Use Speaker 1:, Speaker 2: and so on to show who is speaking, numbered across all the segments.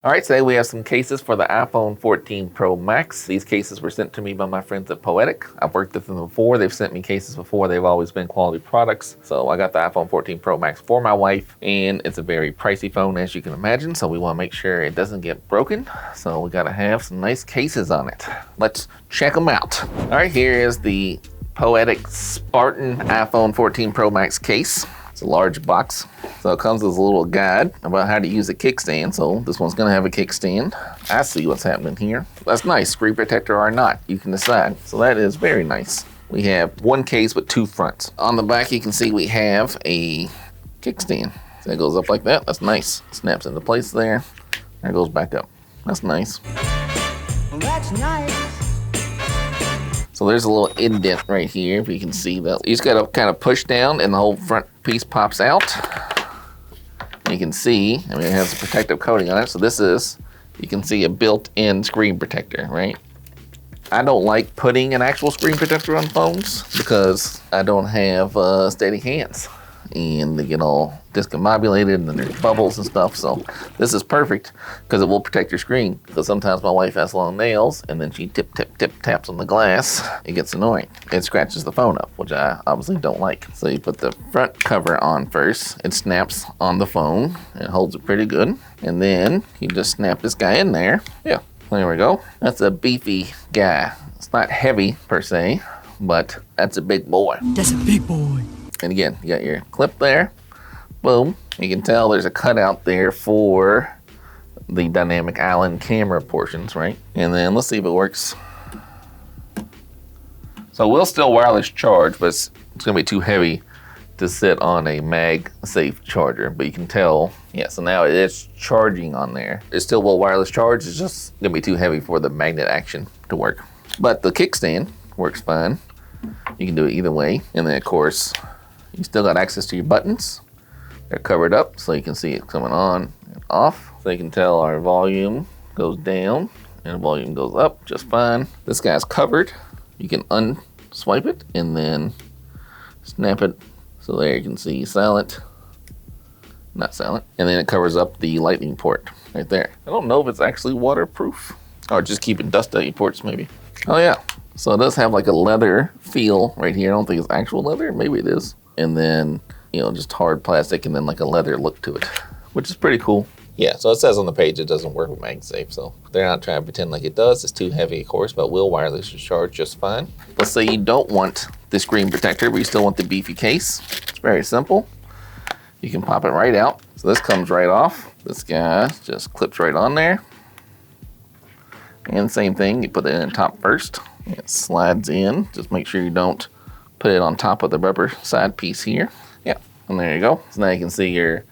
Speaker 1: All right, today we have some cases for the iPhone 14 Pro Max. These cases were sent to me by my friends at Poetic. I've worked with them before. They've sent me cases before. They've always been quality products. So I got the iPhone 14 Pro Max for my wife, and it's a very pricey phone, as you can imagine. So we want to make sure it doesn't get broken. So we got to have some nice cases on it. Let's check them out. All right, here is the Poetic Spartan iPhone 14 Pro Max case. It's a large box. So it comes with a little guide about how to use a kickstand. So this one's gonna have a kickstand. I see what's happening here. That's nice, screen protector or not, you can decide. So that is very nice. We have one case with two fronts. On the back, you can see we have a kickstand. So it goes up like that, that's nice. Snaps into place there, and it goes back up. That's nice.
Speaker 2: Well, that's nice.
Speaker 1: So there's a little indent right here, if you can see that. You just gotta kind of push down and the whole front piece pops out. You can see, I mean, it has a protective coating on it. So this is, you can see a built-in screen protector, right? I don't like putting an actual screen protector on phones because I don't have steady hands. And they get all discombobulated and then there's bubbles and stuff. So this is perfect because it will protect your screen. Because sometimes my wife has long nails and then she tip taps on the glass. It gets annoying. It scratches the phone up, which I obviously don't like. So you put the front cover on first. It snaps on the phone and holds it pretty good. And then you just snap this guy in there. Yeah, there we go. That's a beefy guy. It's not heavy per se, but that's a big boy.
Speaker 2: That's a big boy.
Speaker 1: And again, you got your clip there. Boom. You can tell there's a cutout there for the dynamic island camera portions, right? And then let's see if it works. So we'll still wireless charge, but it's gonna be too heavy to sit on a MagSafe charger. But you can tell, yeah, so now it is charging on there. It still will wireless charge, it's just gonna be too heavy for the magnet action to work. But the kickstand works fine. You can do it either way. And then of course, you still got access to your buttons. They're covered up so you can see it coming on and off. So you can tell our volume goes down and the volume goes up just fine. This guy's covered. You can unswipe it and then snap it. So there you can see silent, not silent. And then it covers up the lightning port right there. I don't know if it's actually waterproof or just keeping dust out your ports maybe. Oh yeah, so it does have like a leather feel right here. I don't think it's actual leather, maybe it is. And then, you know, just hard plastic and then like a leather look to it, which is pretty cool. Yeah, so it says on the page it doesn't work with MagSafe, so they're not trying to pretend like it does. It's too heavy, of course, but will wireless charge just fine. Let's say you don't want the screen protector, but you still want the beefy case. It's very simple. You can pop it right out. So this comes right off. This guy just clips right on there. And same thing, you put it in top first. It slides in. Just make sure you don't put it on top of the rubber side piece here. Yeah, and there you go. So now you can see your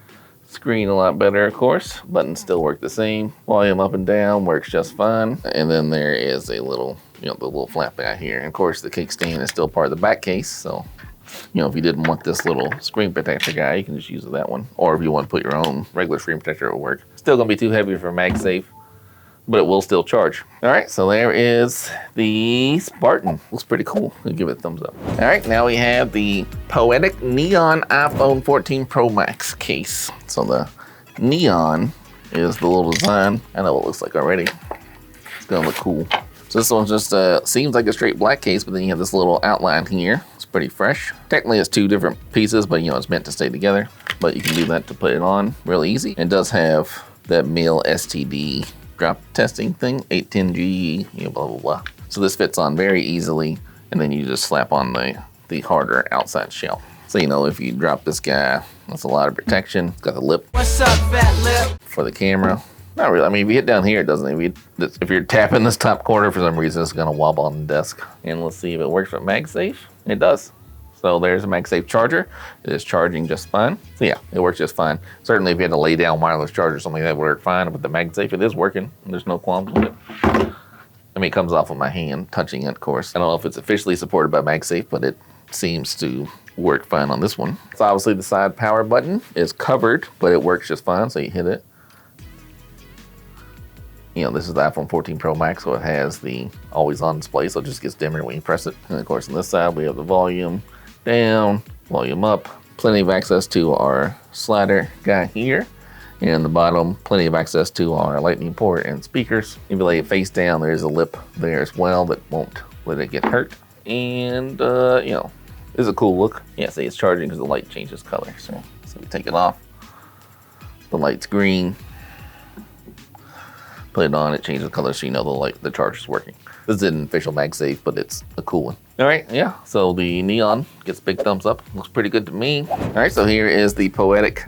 Speaker 1: screen a lot better, of course. Buttons still work the same. Volume up and down works just fine. And then there is a little, you know, the little flap guy here. And of course, the kickstand is still part of the back case. So, you know, if you didn't want this little screen protector guy, you can just use that one. Or if you want to put your own regular screen protector, it will work. Still gonna be too heavy for MagSafe, but it will still charge. All right, so there is the Spartan. Looks pretty cool. I'll give it a thumbs up. All right, now we have the Poetic Neon iPhone 14 Pro Max case. So the neon is the little design. I know what it looks like already. It's gonna look cool. So this one just seems like a straight black case, but then you have this little outline here. It's pretty fresh. Technically it's two different pieces, but you know, it's meant to stay together. But you can do that to put it on really easy. It does have that male STD drop testing thing, 810G, you know, blah, blah, blah. So this fits on very easily, and then you just slap on the harder outside shell. So, you know, if you drop this guy, that's a lot of protection. It's got the lip.
Speaker 2: What's up, fat lip?
Speaker 1: For the camera. Not really, I mean, if you hit down here, it doesn't. If you're tapping this top corner for some reason, it's gonna wobble on the desk. And let's see if it works with MagSafe. It does. So there's a MagSafe charger. It is charging just fine. So yeah, it works just fine. Certainly if you had to lay down wireless charger or something, that would work fine. But the MagSafe, it is working. There's no qualms with it. I mean, it comes off of my hand, touching it, of course. I don't know if it's officially supported by MagSafe, but it seems to work fine on this one. So obviously the side power button is covered, but it works just fine. So you hit it. You know, this is the iPhone 14 Pro Max, so it has the always on display, so it just gets dimmer when you press it. And of course on this side, we have the volume down, volume up, plenty of access to our slider guy here. And the bottom, plenty of access to our lightning port and speakers. If you lay it face down, there's a lip there as well that won't let it get hurt. And, you know, it's a cool look. Yeah, see, it's charging because the light changes color. So we take it off. The light's green. Put it on, it changes color so you know the charger's working. This isn't an official MagSafe, but it's a cool one. All right, yeah, so the neon gets big thumbs up. Looks pretty good to me. All right, so here is the Poetic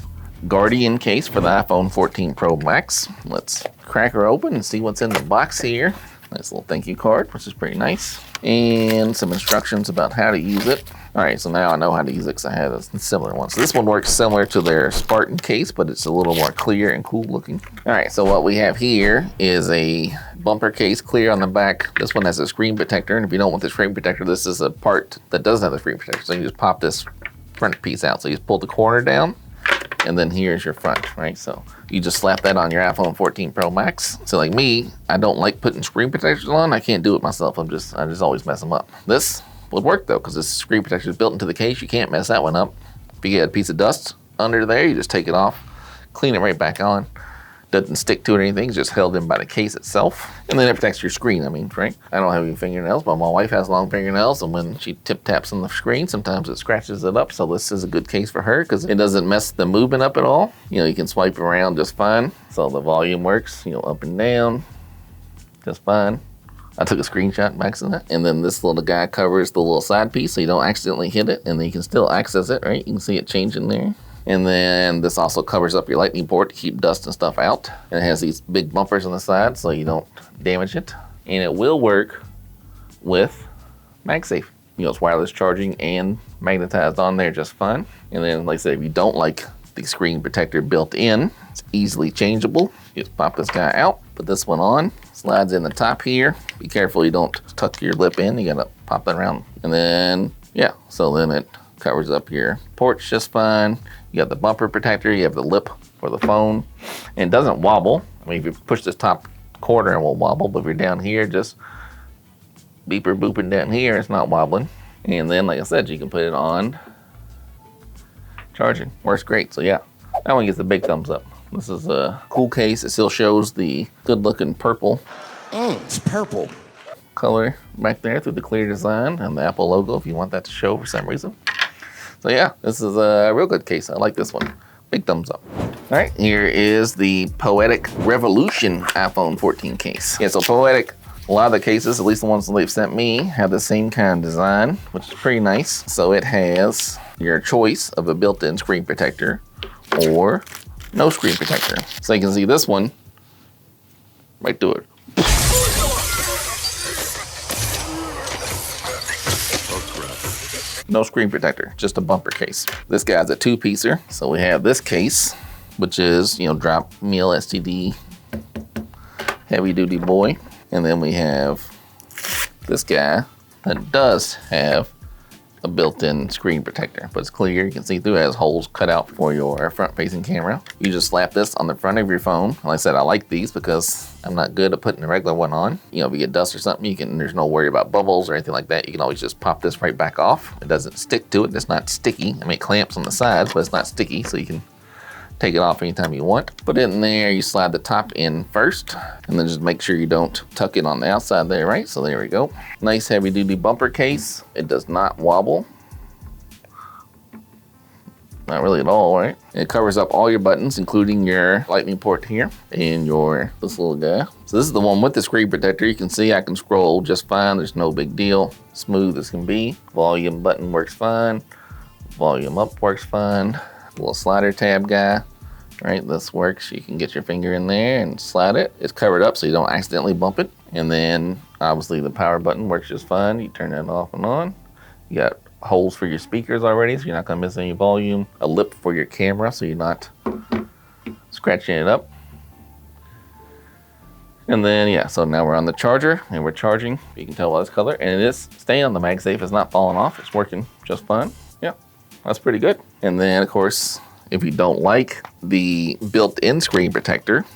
Speaker 1: Guardian case for the iPhone 14 Pro Max. Let's crack her open and see what's in the box here. Nice little thank you card, which is pretty nice. And some instructions about how to use it. All right, so now I know how to use it because I had a similar one. So this one works similar to their Spartan case, but it's a little more clear and cool looking. All right, so what we have here is a bumper case, clear on the back. This one has a screen protector, and if you don't want the screen protector, this is a part that doesn't have the screen protector. So you just pop this front piece out. So you just pull the corner down, and then here's your front, right? So you just slap that on your iPhone 14 Pro Max. So like me, I don't like putting screen protectors on. I can't do it myself. I just always mess them up. This would work though, because this screen protector is built into the case. You can't mess that one up. If you get a piece of dust under there, you just take it off, clean it right back on. Doesn't stick to it or anything, it's just held in by the case itself. And then it protects your screen, right? I don't have any fingernails, but my wife has long fingernails, and when she tip taps on the screen, sometimes it scratches it up. So this is a good case for her because it doesn't mess the movement up at all. You know, you can swipe around just fine. So the volume works, you know, up and down, just fine. I took a screenshot by accident. And then this little guy covers the little side piece so you don't accidentally hit it, and then you can still access it, right? You can see it changing there. And then this also covers up your lightning port to keep dust and stuff out. And it has these big bumpers on the side so you don't damage it. And it will work with MagSafe. You know, it's wireless charging and magnetized on there just fine. And then, like I said, if you don't like the screen protector built in, it's easily changeable. You just pop this guy out, put this one on, slides in the top here. Be careful you don't tuck your lip in. You gotta pop it around. And then, yeah, so then it covers up your ports just fine. You got the bumper protector, you have the lip for the phone, and it doesn't wobble. I mean, if you push this top corner, it will wobble, but if you're down here, just beeper booping down here, it's not wobbling. And then, like I said, you can put it on charging. Works great, so yeah, that one gets a big thumbs up. This is a cool case. It still shows the good looking purple.
Speaker 3: It's purple
Speaker 1: Color back there through the clear design and the Apple logo if you want that to show for some reason. So yeah, this is a real good case. I like this one. Big thumbs up. All right, here is the Poetic Revolution iPhone 14 case. Yeah, so Poetic, a lot of the cases, at least the ones that they've sent me, have the same kind of design, which is pretty nice. So it has your choice of a built-in screen protector or no screen protector. So you can see this one right through it. No screen protector, just a bumper case. This guy's a two-piecer. So we have this case, which is, you know, drop meal STD, heavy duty boy. And then we have this guy that does have a built-in screen protector, but it's clear, you can see through it. It has holes cut out for your front-facing camera. You just slap this on the front of your phone. Like I said, I like these because I'm not good at putting a regular one on. You know, if you get dust or something, there's no worry about bubbles or anything like that. You can always just pop this right back off. It doesn't stick to it, it's not sticky. I mean, it clamps on the sides, but it's not sticky, so you can take it off anytime you want. Put it in there, you slide the top in first, and then just make sure you don't tuck it on the outside there, right? So there we go. Nice heavy duty bumper case. It does not wobble. Not really at all, right? It covers up all your buttons, including your lightning port here and this little guy. So this is the one with the screen protector. You can see I can scroll just fine. There's no big deal. Smooth as can be. Volume button works fine. Volume up works fine. Little slider tab guy, right? This works. You can get your finger in there and slide it. It's covered up so you don't accidentally bump it. And then obviously the power button works just fine. You turn that off and on. You got holes for your speakers already, so you're not gonna miss any volume. A lip for your camera so you're not scratching it up. And then, yeah, so now we're on the charger and we're charging. You can tell by this color, and it is staying on the MagSafe. It's not falling off. It's working just fine. Yeah, that's pretty good. And then, of course, if you don't like the built-in screen protector,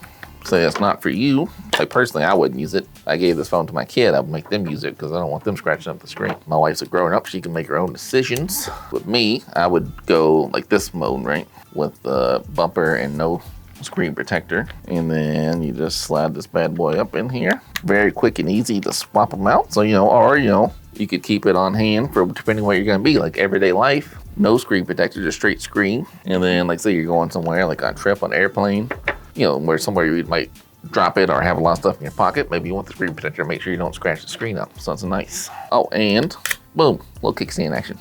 Speaker 1: say that's not for you. Like personally, I wouldn't use it. I gave this phone to my kid. I would make them use it because I don't want them scratching up the screen. My wife's a grown up. She can make her own decisions. With me, I would go like this mode, right? With the bumper and no screen protector, and then you just slide this bad boy up in here. Very quick and easy to swap them out. So, or you could keep it on hand for depending where you're gonna be, like everyday life. No screen protector, just straight screen. And then like say you're going somewhere, like on a trip, on an airplane, where somewhere you might drop it or have a lot of stuff in your pocket. Maybe you want the screen protector to make sure you don't scratch the screen up. So it's nice. Oh, and boom, little kickstand action.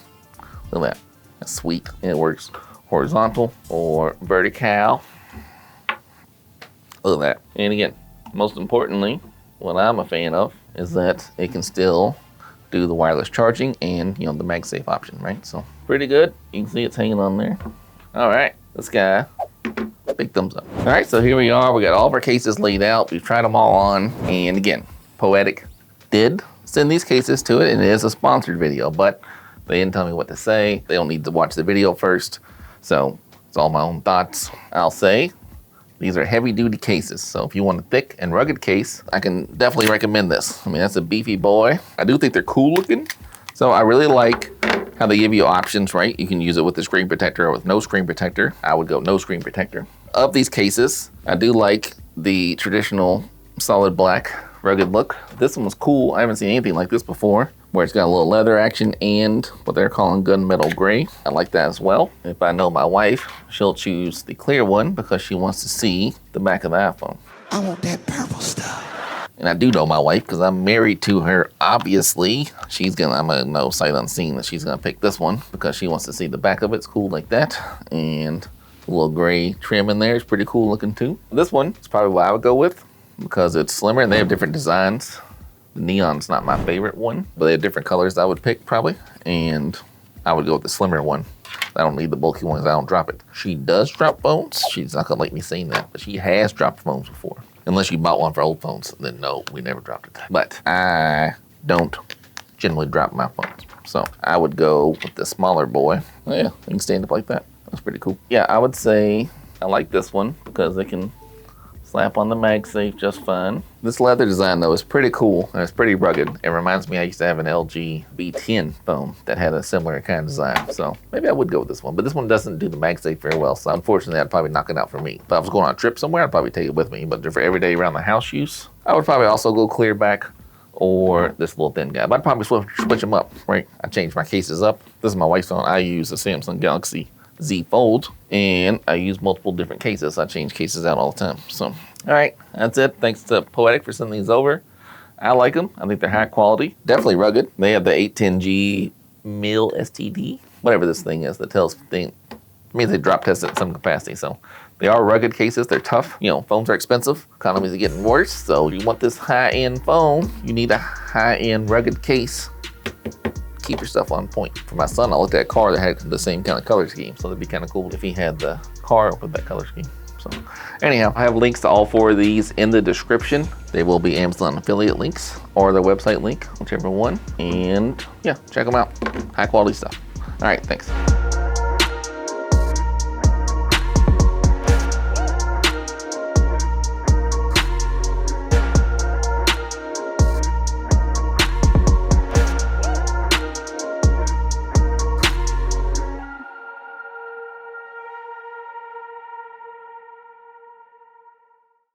Speaker 1: Look at that, that's sweet. And it works horizontal or vertical. Look at that. And again, most importantly, what I'm a fan of is that it can still do the wireless charging and the MagSafe option, right? So pretty good. You can see it's hanging on there. All right, this guy, big thumbs up. All right, so here we are. We got all of our cases laid out. We've tried them all on. And again, Poetic did send these cases to it, and it is a sponsored video, but they didn't tell me what to say. They don't need to watch the video first. So it's all my own thoughts. I'll say these are heavy duty cases. So if you want a thick and rugged case, I can definitely recommend this. I mean, that's a beefy boy. I do think they're cool looking. So I really like how they give you options, right? You can use it with the screen protector or with no screen protector. I would go no screen protector. Of these cases, I do like the traditional solid black rugged look. This one was cool. I haven't seen anything like this before, where it's got a little leather action and what they're calling gunmetal gray. I like that as well. If I know my wife, she'll choose the clear one because she wants to see the back of the iPhone.
Speaker 2: I want that purple stuff.
Speaker 1: And I do know my wife because I'm married to her, obviously. I'm gonna know sight unseen that she's gonna pick this one because she wants to see the back of it. It's cool like that. And a little gray trim in there is pretty cool looking too. This one is probably what I would go with because it's slimmer and they have different designs. The neon's not my favorite one, but they have different colors I would pick probably. And I would go with the slimmer one. I don't need the bulky ones, I don't drop it. She does drop phones. She's not gonna like me saying that, but she has dropped phones before. Unless you bought one for old phones, then no, we never dropped it. But I don't generally drop my phones. So I would go with the smaller boy. Oh, yeah, you can stand up like that. That's pretty cool. Yeah, I would say I like this one because it can slap on the MagSafe just fine. This leather design though is pretty cool and it's pretty rugged. It reminds me I used to have an LG V10 phone that had a similar kind of design. So maybe I would go with this one, but this one doesn't do the MagSafe very well. So unfortunately I'd probably knock it out for me. If I was going on a trip somewhere, I'd probably take it with me, but for everyday around the house use, I would probably also go clear back or this little thin guy. But I'd probably switch them up, right? I change my cases up. This is my wife's phone. I use a Samsung Galaxy Z Fold and I use multiple different cases. I change cases out all the time. So, all right, that's it. Thanks to Poetic for sending these over. I like them. I think they're high quality, definitely rugged. They have the 810G mil STD, whatever this thing is that tells thing. It means they drop test it at some capacity. So they are rugged cases. They're tough. Phones are expensive. Economies are getting worse. So if you want this high-end phone, you need a high-end rugged case. Keep your stuff on point. For my son, I looked at a car that had the same kind of color scheme, so that'd be kind of cool if he had the car with that color scheme. So anyhow, I have links to all four of these in the description. They will be Amazon affiliate links or their website link, whichever one. And yeah, check them out. High quality stuff. All right, thanks.